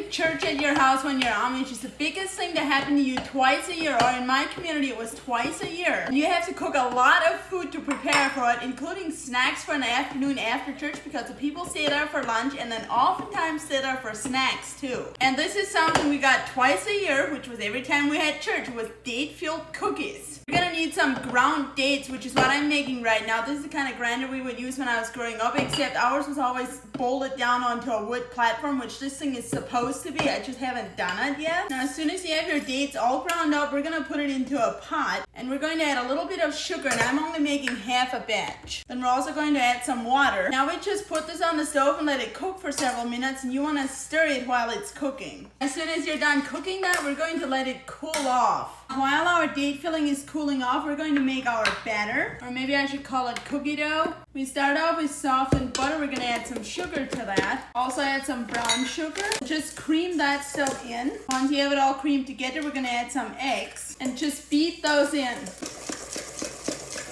Having church at your house when you're Amish is the biggest thing to happen to you twice a year, or in my community it was twice a year. And you have to cook a lot of food to prepare for it, including snacks for an afternoon after church, because the people stay there for lunch and then oftentimes stay there for snacks too. And this is something we got twice a year, which was every time we had church. It was date-filled cookies. We're gonna need some ground dates, which is what I'm making right now. This is the kind of grinder we would use when I was growing up, except ours was always bolted down onto a wood platform, which this thing is supposed to be. I just haven't done it yet. Now, as soon as you have your dates all ground up, we're gonna put it into a pot, and we're going to add a little bit of sugar, and I'm only making half a batch. Then we're also going to add some water. Now we just put this on the stove and let it cook for several minutes, and you wanna stir it while it's cooking. As soon as you're done cooking that, we're going to let it cool off. While our date filling is cooling off, we're going to make our batter, or maybe I should call it cookie dough. We start off with softened butter. We're gonna add some sugar to that. Also add some brown sugar. Just cream that stuff in. Once you have it all creamed together, we're gonna add some eggs and just beat those in.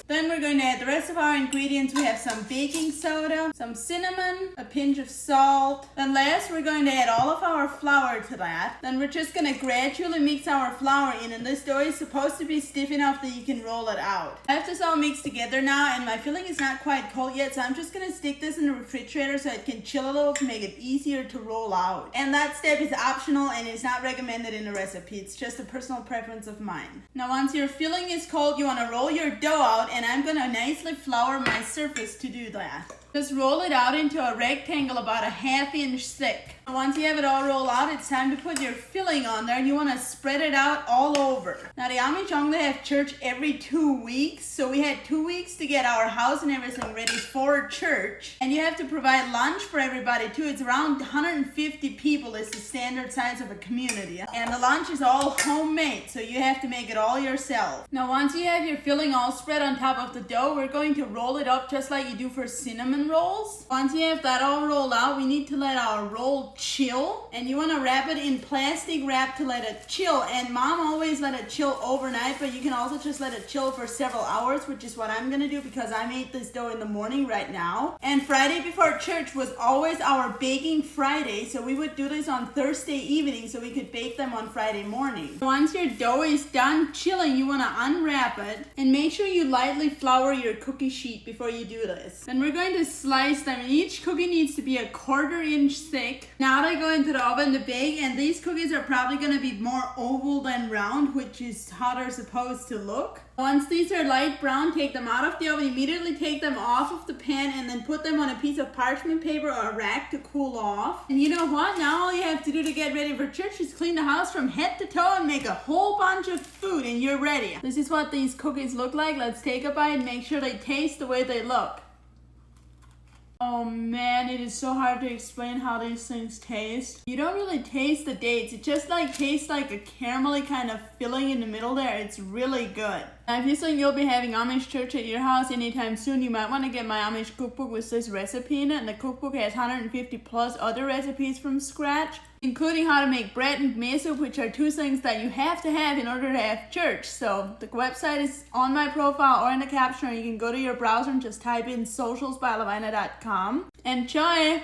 Then we're going to add the rest of our ingredients. We have some baking soda, some cinnamon, a pinch of salt. Then last, we're going to add all of our flour to that. Then we're just going to gradually mix our flour in, and this dough is supposed to be stiff enough that you can roll it out. I have this all mixed together now, and my filling is not quite cold yet, so I'm just going to stick this in the refrigerator so it can chill a little to make it easier to roll out. And that step is optional and is not recommended in the recipe. It's just a personal preference of mine. Now, once your filling is cold, you want to roll your dough out, and I'm going to nicely flour my surface to do that. Just roll it out into a rectangle about a ½ inch thick. Once you have it all rolled out, it's time to put your filling on there, and you want to spread it out all over. Now, the Amish only have church every 2 weeks, so we had 2 weeks to get our house and everything ready for church. And you have to provide lunch for everybody too. It's around 150 people is the standard size of a community. And the lunch is all homemade, so you have to make it all yourself. Now, once you have your filling all spread on top of the dough, we're going to roll it up just like you do for cinnamon rolls. Once you have that all rolled out, we need to let our roll chill, and you want to wrap it in plastic wrap to let it chill. And Mom always let it chill overnight, but you can also just let it chill for several hours, which is what I'm gonna do because I made this dough in the morning right now. And Friday before church was always our baking Friday, so we would do this on Thursday evening so we could bake them on Friday morning. Once your dough is done chilling, you want to unwrap it and make sure you lightly flour your cookie sheet before you do this. Then we're going to slice them, and each cookie needs to be a 1/4 inch thick. Now they go into the oven to bake, and these cookies are probably going to be more oval than round, which is how they're supposed to look. Once these are light brown, take them out of the oven, immediately take them off of the pan, and then put them on a piece of parchment paper or a rack to cool off. And you know what? Now all you have to do to get ready for church is clean the house from head to toe and make a whole bunch of food, and you're ready. This is what these cookies look like. Let's take a bite and make sure they taste the way they look. Oh man, it is so hard to explain how these things taste. You don't really taste the dates. It just tastes like a caramelly kind of filling in the middle there. It's really good. Now, if you think you'll be having Amish church at your house anytime soon, you might want to get my Amish cookbook with this recipe in it. And the cookbook has 150 plus other recipes from scratch, including how to make bread and mesa, which are 2 things that you have to have in order to have church. So the website is on my profile or in the caption, or you can go to your browser and just type in socialsbylavina.com. Enjoy!